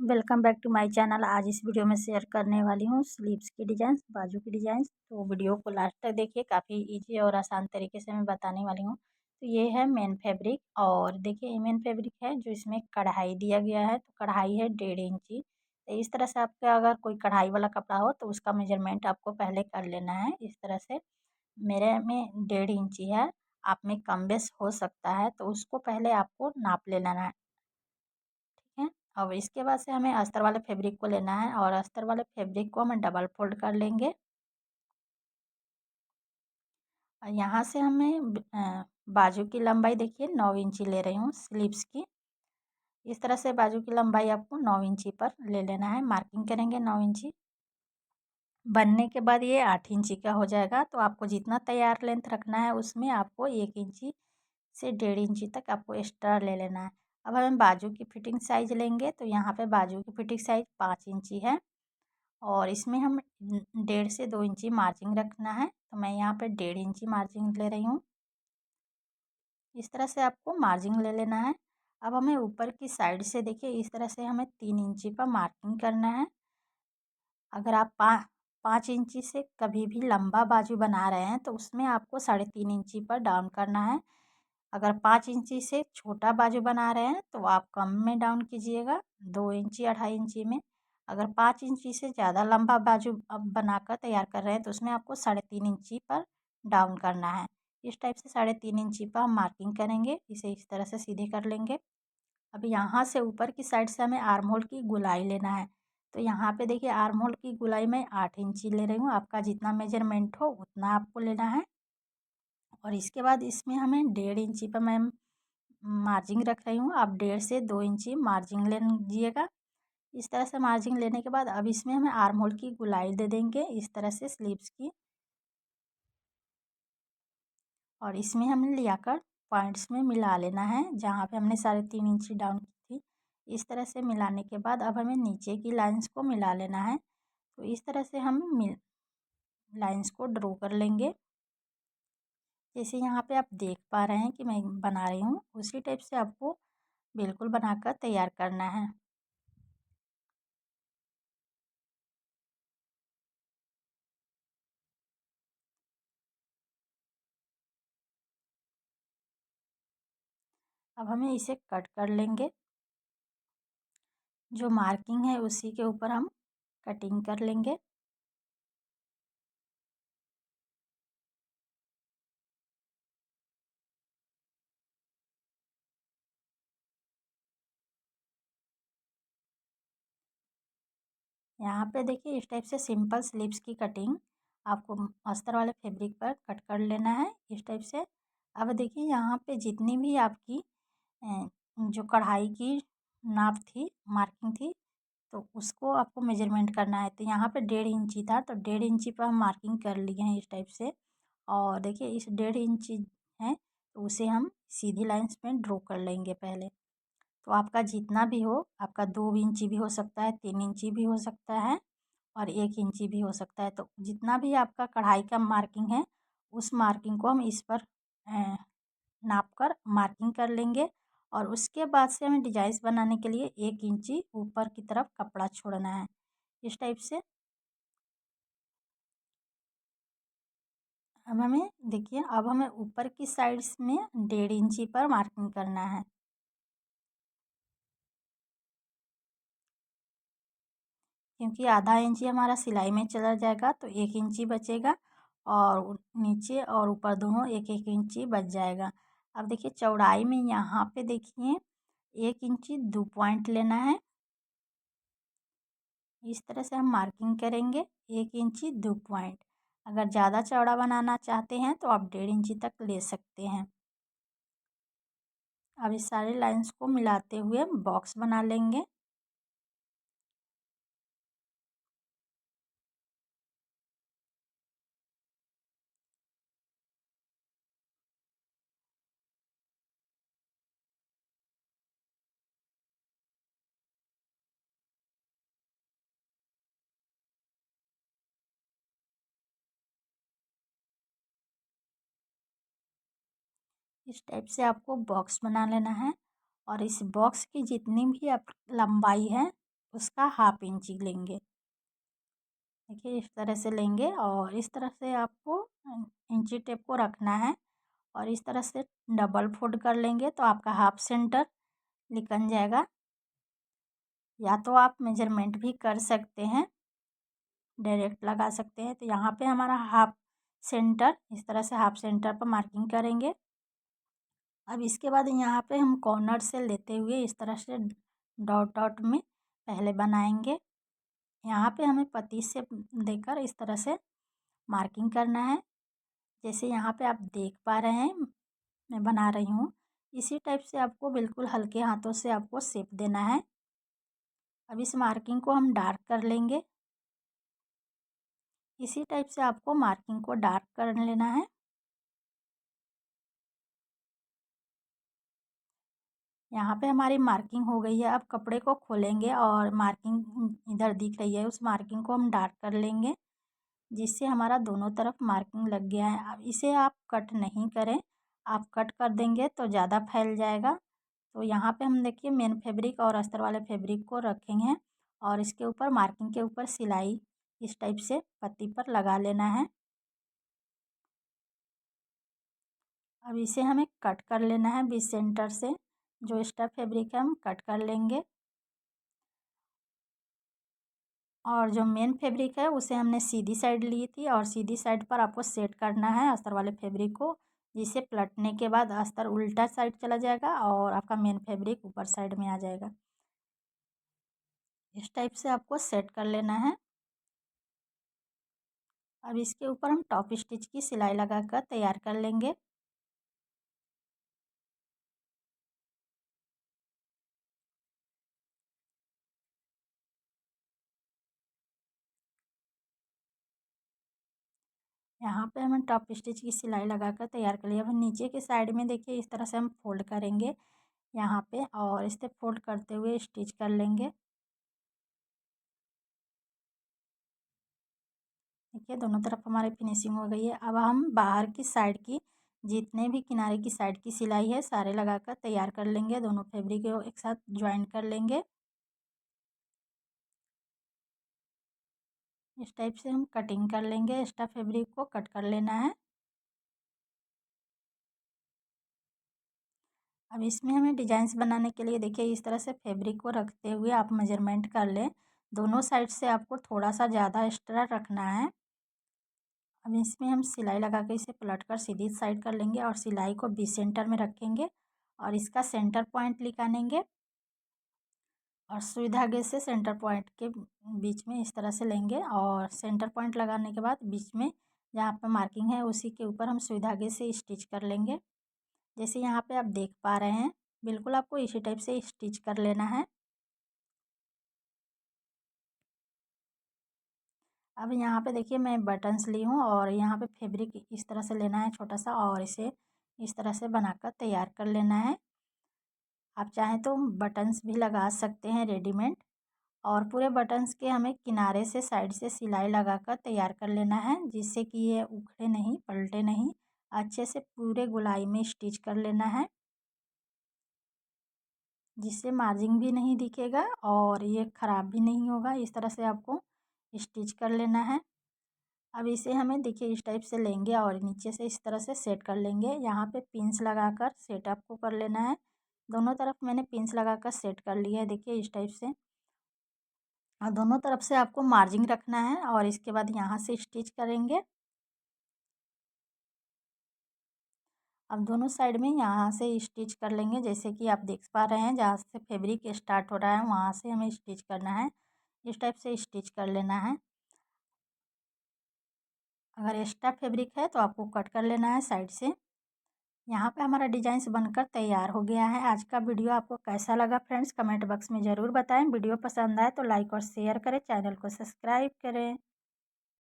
Welcome back to my channel. आज इस video में शेयर करने वाली हूँ स्लीव्स की डिजाइन, बाजू की डिजाइन। तो वीडियो को लास्ट तक देखिए, काफ़ी इजी और आसान तरीके से मैं बताने वाली हूँ। तो ये है मेन फैब्रिक, और देखिए ये मेन फैब्रिक है जो इसमें कढ़ाई दिया गया है। तो कढ़ाई है 1.5 इंची। तो इस तरह से आपका अगर कोई कढ़ाई वाला कपड़ा हो तो उसका मेजरमेंट आपको पहले कर लेना है। इस तरह से मेरे में 1.5 इंची है, आप में कम बेस हो सकता है, तो उसको पहले आपको नाप लेना है। ठीक है। अब इसके बाद से हमें अस्तर वाले फैब्रिक को लेना है, और अस्तर वाले फैब्रिक को हमें डबल फोल्ड कर लेंगे। और यहाँ से हमें बाजू की लंबाई देखिए 9 इंची ले रही हूँ स्लीव्स की। इस तरह से बाजू की लंबाई आपको 9 इंची पर ले लेना है। मार्किंग करेंगे 9 इंची। बनने के बाद ये 8 इंची का हो जाएगा। तो आपको जितना तैयार लेंथ रखना है उसमें आपको 1 इंची से 1.5 इंची तक आपको एक्स्ट्रा ले लेना है। अब हम बाजू की फिटिंग साइज लेंगे। तो यहाँ पे बाजू की फिटिंग साइज 5 इंची है, और इसमें हम 1.5 से 2 इंची मार्जिन रखना है। तो मैं यहाँ पे 1.5 इंची मार्जिन ले रही हूँ। इस तरह से आपको मार्जिन ले लेना है। अब हमें ऊपर की साइड से देखिए, इस तरह से हमें 3 इंची पर मार्किंग करना है। अगर आप 5 इंची से कभी भी लंबा बाजू बना रहे हैं तो उसमें आपको 3.5 इंची पर डाउन करना है। अगर 5 इंची से छोटा बाजू बना रहे हैं तो आप कम में डाउन कीजिएगा, 2 इंची 2.5 इंची में। अगर 5 इंची से ज़्यादा लंबा बाजू अब बनाकर तैयार कर रहे हैं तो उसमें आपको 3.5 इंची पर डाउन करना है। इस टाइप से 3.5 इंची पर हम मार्किंग करेंगे। इसे इस तरह से सीधे कर लेंगे। अब यहाँ से ऊपर की साइड से हमें आर्म होल की गोलाई लेना है। तो यहाँ पे देखिए आर्म होल की गोलाई मैं 8 इंची ले रही हूँ। आपका जितना मेजरमेंट हो उतना आपको लेना है। और इसके बाद इसमें हमें 1.5 इंची पर मैं मार्जिन रख रही हूँ। आप 1.5 से 2 इंची मार्जिन ले लीजिएगा। इस तरह से मार्जिन लेने के बाद अब इसमें हमें आर्म होल की गोलाई दे देंगे, इस तरह से स्लीव्स की। और इसमें हमें ले आकर पॉइंट्स में मिला लेना है, जहाँ पे हमने 3.5 इंची डाउन की थी। इस तरह से मिलाने के बाद अब हमें नीचे की लाइंस को मिला लेना है। तो इस तरह से हम लाइंस को ड्रॉ कर लेंगे। जैसे यहाँ पे आप देख पा रहे हैं कि मैं बना रही हूँ, उसी टाइप से आपको बिल्कुल बनाकर तैयार करना है। अब हमें इसे कट कर लेंगे। जो मार्किंग है उसी के ऊपर हम कटिंग कर लेंगे। यहाँ पे देखिए इस टाइप से सिंपल स्लीव्स की कटिंग आपको अस्तर वाले फैब्रिक पर कट कर लेना है, इस टाइप से। अब देखिए यहाँ पे जितनी भी आपकी जो कढ़ाई की नाप थी, मार्किंग थी, तो उसको आपको मेजरमेंट करना है। तो यहाँ पे 1.5 इंची था, तो 1.5 इंची पर हम मार्किंग कर लिए हैं इस टाइप से। और देखिए इस 1.5 इंची है, तो उसे हम सीधी लाइंस में ड्रॉ कर लेंगे पहले। तो आपका जितना भी हो, आपका 2 इंची भी हो सकता है, 3 इंची भी हो सकता है, और 1 इंची भी हो सकता है। तो जितना भी आपका कढ़ाई का मार्किंग है उस मार्किंग को हम इस पर नाप कर मार्किंग कर लेंगे। और उसके बाद से हमें डिजाइन बनाने के लिए 1 इंची ऊपर की तरफ कपड़ा छोड़ना है, इस टाइप से। अब हमें देखिए, अब हमें ऊपर की साइड्स में 1.5 इंची पर मार्किंग करना है, क्योंकि आधा इंची हमारा सिलाई में चला जाएगा तो 1 इंची बचेगा, और नीचे और ऊपर दोनों 1 1 इंची बच जाएगा। अब देखिए चौड़ाई में यहाँ पे देखिए 1 इंची 2 पॉइंट लेना है। इस तरह से हम मार्किंग करेंगे, 1 इंची 2 पॉइंट। अगर ज़्यादा चौड़ा बनाना चाहते हैं तो आप 1.5 इंची तक ले सकते हैं। अब इस सारे लाइंस को मिलाते हुए बॉक्स बना लेंगे। इस टाइप से आपको बॉक्स बना लेना है। और इस बॉक्स की जितनी भी आप लंबाई है उसका हाफ इंची लेंगे। देखिए इस तरह से लेंगे और इस तरह से आपको इंची टेप को रखना है और इस तरह से डबल फोल्ड कर लेंगे तो आपका हाफ सेंटर निकल जाएगा। या तो आप मेजरमेंट भी कर सकते हैं, डायरेक्ट लगा सकते हैं। तो यहाँ पे हमारा हाफ सेंटर, इस तरह से हाफ सेंटर पर मार्किंग करेंगे। अब इसके बाद यहाँ पे हम कॉर्नर से लेते हुए इस तरह से डॉट डॉट में पहले बनाएंगे। यहाँ पे हमें पतीस से देकर इस तरह से मार्किंग करना है। जैसे यहाँ पे आप देख पा रहे हैं मैं बना रही हूँ, इसी टाइप से आपको बिल्कुल हल्के हाथों से आपको शेप देना है। अब इस मार्किंग को हम डार्क कर लेंगे। इसी टाइप से आपको मार्किंग को डार्क कर लेना है। यहाँ पे हमारी मार्किंग हो गई है। अब कपड़े को खोलेंगे और मार्किंग इधर दिख रही है, उस मार्किंग को हम डार्क कर लेंगे, जिससे हमारा दोनों तरफ मार्किंग लग गया है। अब इसे आप कट नहीं करें, आप कट कर देंगे तो ज़्यादा फैल जाएगा। तो यहाँ पे हम देखिए मेन फैब्रिक और अस्तर वाले फैब्रिक को रखेंगे और इसके ऊपर मार्किंग के ऊपर सिलाई इस टाइप से पत्ती पर लगा लेना है। अब इसे हमें कट कर लेना है बीच सेंटर से, जो एक्स्ट्रा फैब्रिक है हम कट कर लेंगे। और जो मेन फैब्रिक है उसे हमने सीधी साइड ली थी और सीधी साइड पर आपको सेट करना है अस्तर वाले फैब्रिक को, जिसे पलटने के बाद अस्तर उल्टा साइड चला जाएगा और आपका मेन फैब्रिक ऊपर साइड में आ जाएगा। इस टाइप से आपको सेट कर लेना है। अब इसके ऊपर हम टॉप स्टिच की सिलाई लगाकर तैयार कर लेंगे। यहाँ पे हमें टॉप स्टिच की सिलाई लगाकर तैयार कर लिया। अब नीचे के साइड में देखिए इस तरह से हम फोल्ड करेंगे यहाँ पे और इसे फोल्ड करते हुए स्टिच कर लेंगे। देखिए दोनों तरफ हमारी फिनिशिंग हो गई है। अब हम बाहर की साइड की जितने भी किनारे की साइड की सिलाई है सारे लगाकर तैयार कर लेंगे। दोनों फैब्रिक को एक साथ ज्वाइन कर लेंगे। इस टाइप से हम कटिंग कर लेंगे। एक्स्ट्रा फैब्रिक को कट कर लेना है। अब इसमें हमें डिजाइंस बनाने के लिए देखिए इस तरह से फैब्रिक को रखते हुए आप मेजरमेंट कर लें। दोनों साइड से आपको थोड़ा सा ज़्यादा एक्स्ट्रा रखना है। अब इसमें हम सिलाई लगा के इसे पलट कर सीधी साइड कर लेंगे और सिलाई को बीच सेंटर में रखेंगे और इसका सेंटर पॉइंट निकालेंगे और सुई धागे से सेंटर पॉइंट के बीच में इस तरह से लेंगे और सेंटर पॉइंट लगाने के बाद बीच में जहाँ पर मार्किंग है उसी के ऊपर हम सुई धागे से स्टिच कर लेंगे। जैसे यहाँ पे आप देख पा रहे हैं, बिल्कुल आपको इसी टाइप से स्टिच कर लेना है। अब यहाँ पे देखिए मैं बटन्स ली हूँ और यहाँ पे फैब्रिक इस तरह से लेना है छोटा सा और इसे इस तरह से बनाकर तैयार कर लेना है। आप चाहें तो बटन्स भी लगा सकते हैं रेडीमेड। और पूरे बटन्स के हमें किनारे से साइड से सिलाई लगाकर तैयार कर लेना है, जिससे कि ये उखड़े नहीं, पलटे नहीं। अच्छे से पूरे गोलाई में स्टिच कर लेना है, जिससे मार्जिन भी नहीं दिखेगा और ये ख़राब भी नहीं होगा। इस तरह से आपको स्टिच कर लेना है। अब इसे हमें देखिए इस टाइप से लेंगे और नीचे से इस तरह से सेट कर लेंगे। यहाँ पे पिंस लगाकर सेट आपको कर लेना है। दोनों तरफ मैंने पिंस लगाकर सेट कर लिया है देखिए इस टाइप से। और दोनों तरफ से आपको मार्जिन रखना है और इसके बाद यहाँ से स्टिच करेंगे। अब दोनों साइड में यहाँ से स्टिच कर लेंगे। जैसे कि आप देख पा रहे हैं, जहाँ से फैब्रिक स्टार्ट हो रहा है वहाँ से हमें स्टिच करना है। इस टाइप से स्टिच कर लेना है। अगर एक्स्ट्रा फैब्रिक है तो आपको कट कर लेना है साइड से। यहाँ पे हमारा डिजाइन्स बनकर तैयार हो गया है। आज का वीडियो आपको कैसा लगा फ्रेंड्स, कमेंट बॉक्स में ज़रूर बताएं। वीडियो पसंद आए तो लाइक और शेयर करें, चैनल को सब्सक्राइब करें।